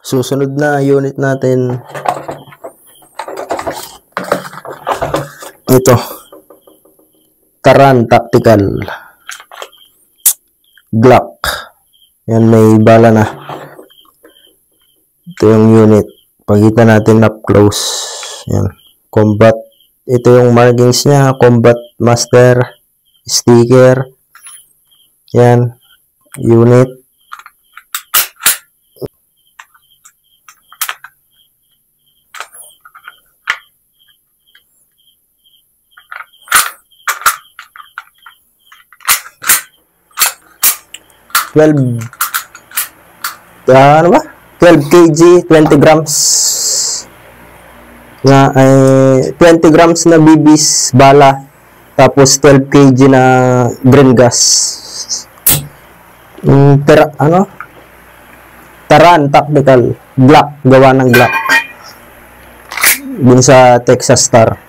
Susunod na unit natin, ito, Taran Tactical Glock. Yan, may bala na. Ito yung unit. Pagkita natin up close. Yan, combat. Ito yung markings niya, combat master, sticker. Yan, unit. Ano ba? 12 kg, 20 grams na 20 grams na BBs bala, tapos 12 kg na green gas. Taran Tactical Glock, gawa ng Glock din sa Texas Star.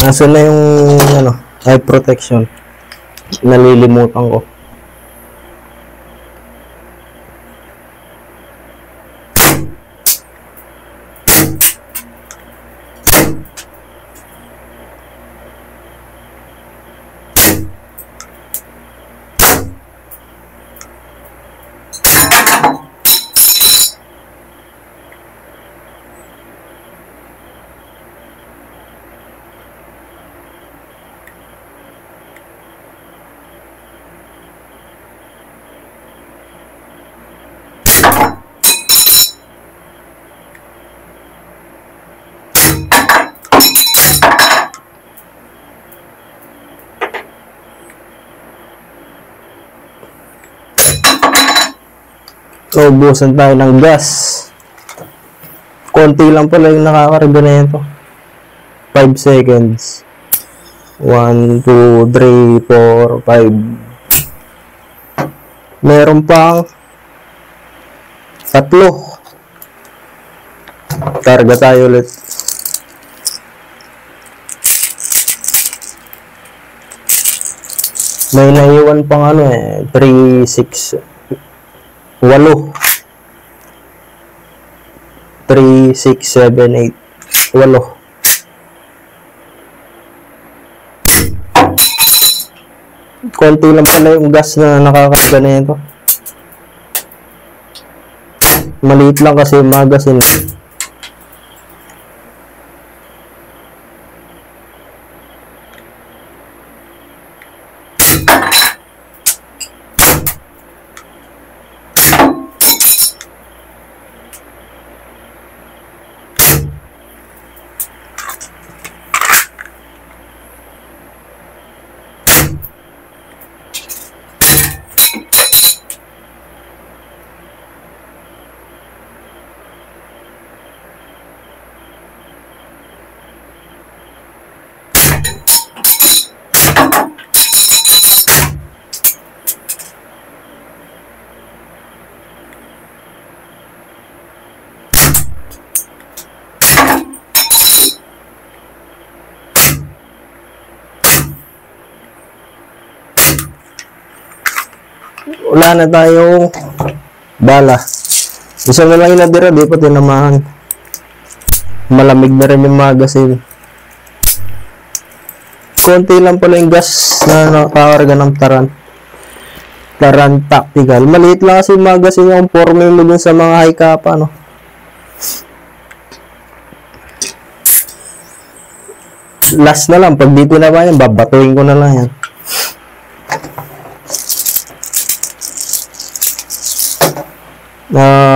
Nasa na yung eye protection? Nalilimutan ko. Ubusan tayo ng gas. Konti lang pala yung nakakarga na ito. 5 seconds. 1, 2, 3, 4, 5. Meron pang 3. Karga tayo ulit. May naiwan pang 3, 6, 8. 3, 6, 7, 8. 8. Konti lang pala yung gas na nakakarga na ito. Maliit lang kasi yung magazine. Wala na tayong bala. Isa na lang inadira, di pa tinamahan. Malamig na rin yung magazine. Konti lang pala yung gas na nakakarga ng Taran Tactical. Maliit lang kasi yung magazine yung forme mo dun sa mga high kappa, no? Last na lang, pag dito na ba yan, babatuin ko na lang yan.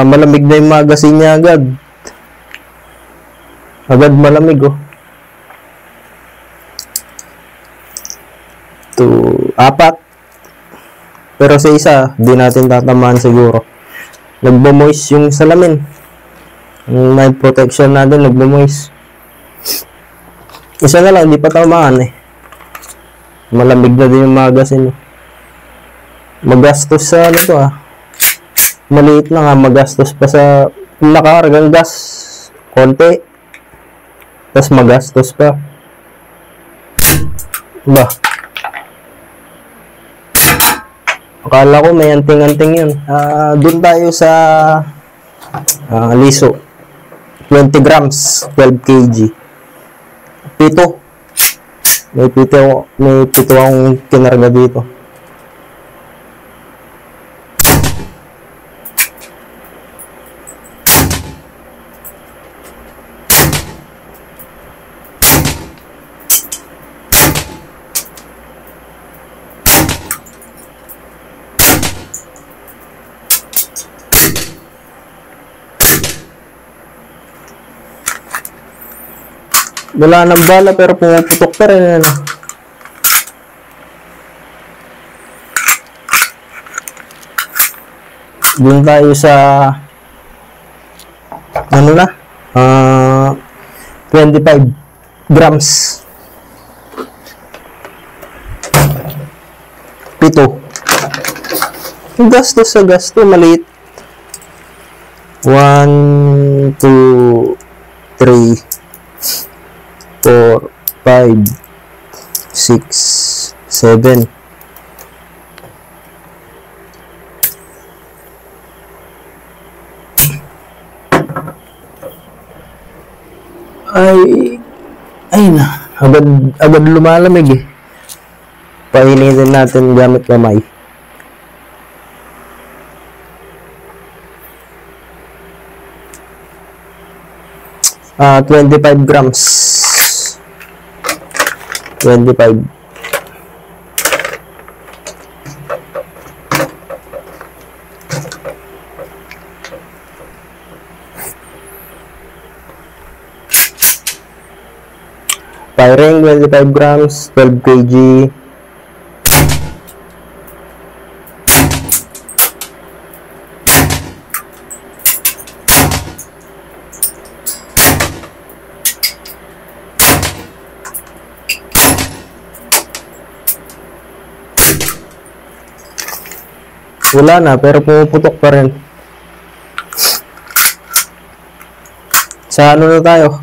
Malamig na yung magazine niya agad. Agad malamig, oh. 2, 4. Pero sa isa, di natin tatamaan siguro. Nagbo-moist yung salamin. Yung night protection natin, nagmo-moist. Isa na lang, hindi pa tamaan eh. Malamig na din yung magasin. Magastos sa ano to Maliit lang magastos pa sa nakakargang gas. Konti. Tapos magastos pa. Ba? Akala ko may anting-anting yun. Doon tayo sa liso. 20 grams, 12 kg. Pito. May pito akong kinarga dito. Wala nang bala pero pumuputok pa rin. Doon tayo sa 25 grams. Pito. Yung gastos sa gasto, maliit. 1, 2, 3, 4, 5, 6, 7. Ay na, agad lumalamig eh. Painitin natin gamit kamay. Ah, 25 grams. 25. Firing 25 grams, 12 kg. Wala na, pero pumuputok pa rin. Sa ano na tayo?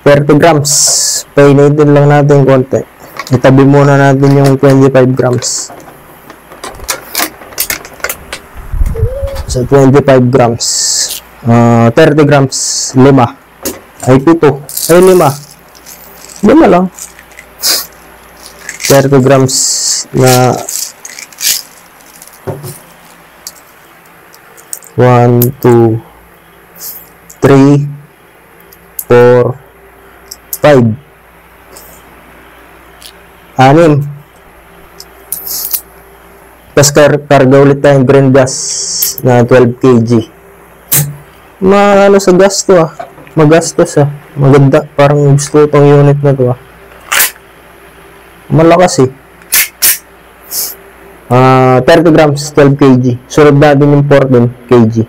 30 grams. Painitin lang natin konti. Itabi muna natin yung 25 grams. Sa 25 grams. 30 grams. 5. Ay, 7. Ay, 5. 5 lang. 30 grams na 1, 2, 3, 4, 5. 6. Tapos karga ulit tayong green gas na 12 kg. Ano sa gasto magastos maganda, parang gusto itong unit na to malakas 30 grams, 12 kg. Sunod natin yung 14 kg.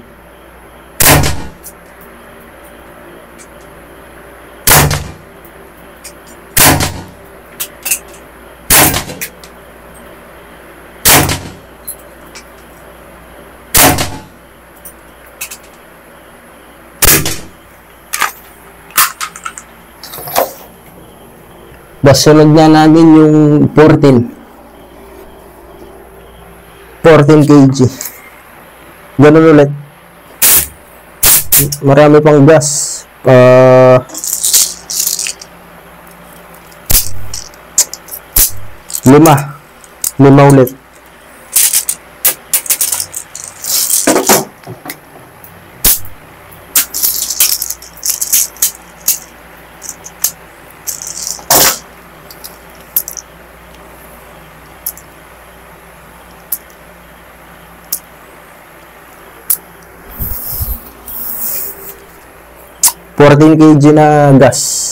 Bas sunod na natin yung 14 kg. Ganun ulit. Marami pang gas. 5 ulit. $14 kg na gas.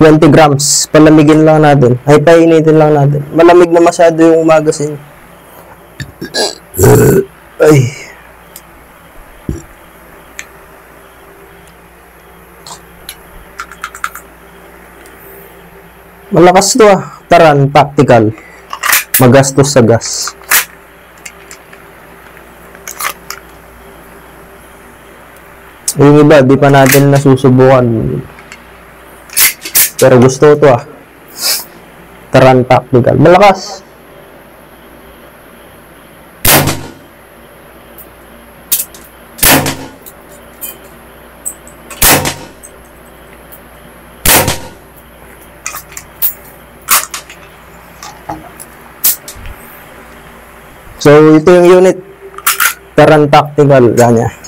20 grams. Palamigin lang natin. Ay, painitin lang natin. Malamig na masyado yung magazine. Ay. Malakas to ah. Taran, tactical. Magastos sa gas. Yung iba, di pa natin nasusubukan. Pero gusto to ah. Taran, tactical. Malakas. So, ito yung unit. Taran tactical. Ganyan.